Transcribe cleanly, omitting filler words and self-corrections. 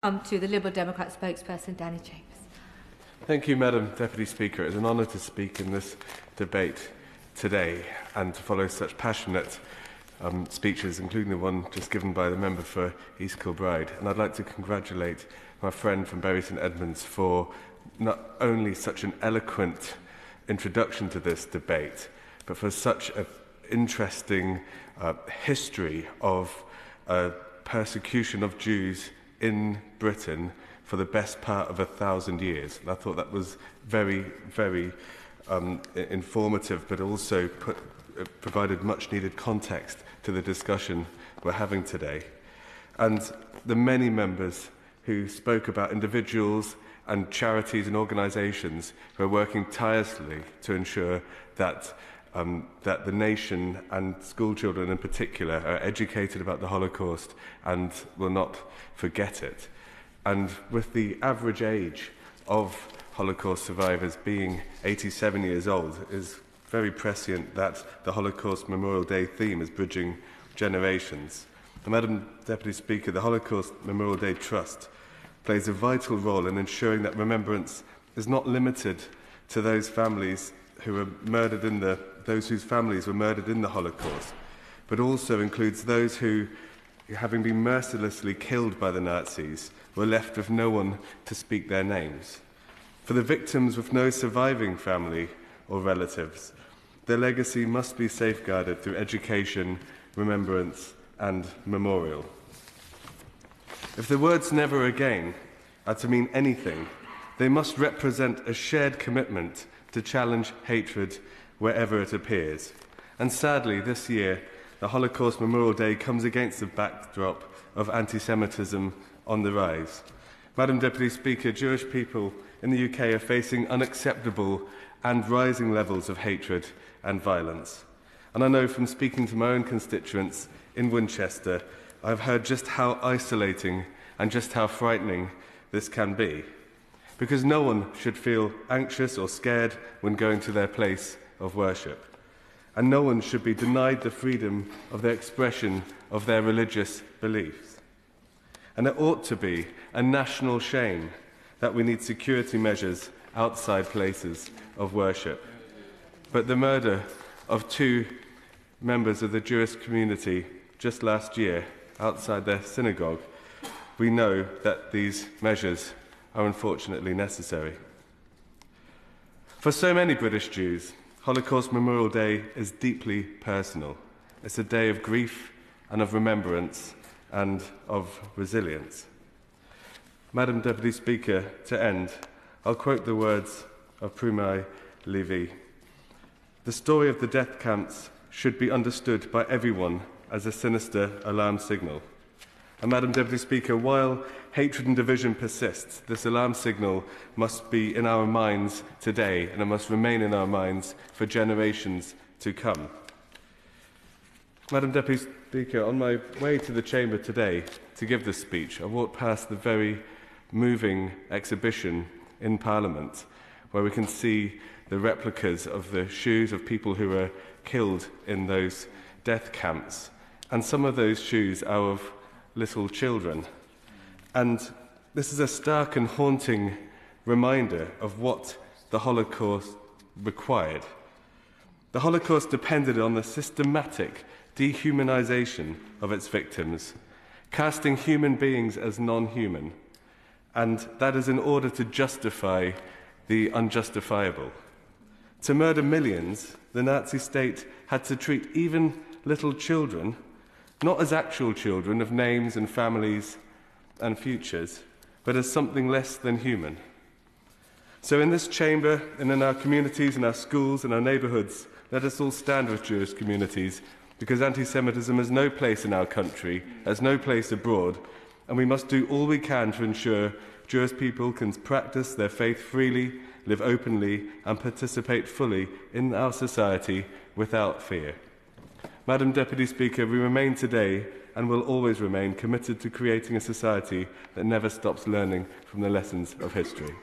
To the Liberal Democrat spokesperson, Danny James. Thank you, Madam Deputy Speaker. It is an honour to speak in this debate today and to follow such passionate speeches, including the one just given by the member for East Kilbride. And I'd like to congratulate my friend from Bury St Edmunds for not only such an eloquent introduction to this debate, but for such an interesting history of persecution of Jews in Britain for the best part of 1,000 years. And I thought that was very, very informative, but also provided much needed context to the discussion we're having today. And the many members who spoke about individuals and charities and organisations who are working tirelessly to ensure that that the nation and school children in particular are educated about the Holocaust and will not forget it. And with the average age of Holocaust survivors being 87 years old, it is very prescient that the Holocaust Memorial Day theme is bridging generations. And Madam Deputy Speaker, the Holocaust Memorial Day Trust plays a vital role in ensuring that remembrance is not limited to those families who were murdered those whose families were murdered in the Holocaust, but also includes those who, having been mercilessly killed by the Nazis, were left with no one to speak their names. For the victims with no surviving family or relatives, their legacy must be safeguarded through education, remembrance, and memorial. If the words "never again" are to mean anything, they must represent a shared commitment to challenge hatred wherever it appears. And sadly, this year, the Holocaust Memorial Day comes against the backdrop of anti-Semitism on the rise. Madam Deputy Speaker, Jewish people in the UK are facing unacceptable and rising levels of hatred and violence. And I know from speaking to my own constituents in Winchester, I've heard just how isolating and just how frightening this can be. Because no one should feel anxious or scared when going to their place of worship. And no one should be denied the freedom of the expression of their religious beliefs. And it ought to be a national shame that we need security measures outside places of worship. But the murder of 2 members of the Jewish community just last year outside their synagogue, we know that these measures are unfortunately necessary. For so many British Jews, Holocaust Memorial Day is deeply personal. It's a day of grief and of remembrance and of resilience. Madam Deputy Speaker, to end, I'll quote the words of Prumai Levi. The story of the death camps should be understood by everyone as a sinister alarm signal. And Madam Deputy Speaker, while hatred and division persists, this alarm signal must be in our minds today, and it must remain in our minds for generations to come. Madam Deputy Speaker, on my way to the Chamber today to give this speech, I walked past the very moving exhibition in Parliament, where we can see the replicas of the shoes of people who were killed in those death camps. And some of those shoes are of little children. And this is a stark and haunting reminder of what the Holocaust required. The Holocaust depended on the systematic dehumanization of its victims, casting human beings as non-human, and that is in order to justify the unjustifiable. To murder millions, the Nazi state had to treat even little children not as actual children of names and families and futures, but as something less than human. So in this chamber and in our communities, in our schools, in our neighbourhoods, let us all stand with Jewish communities, because anti-Semitism has no place in our country, has no place abroad, and we must do all we can to ensure Jewish people can practice their faith freely, live openly, and participate fully in our society without fear. Madam Deputy Speaker, we remain today and will always remain committed to creating a society that never stops learning from the lessons of history.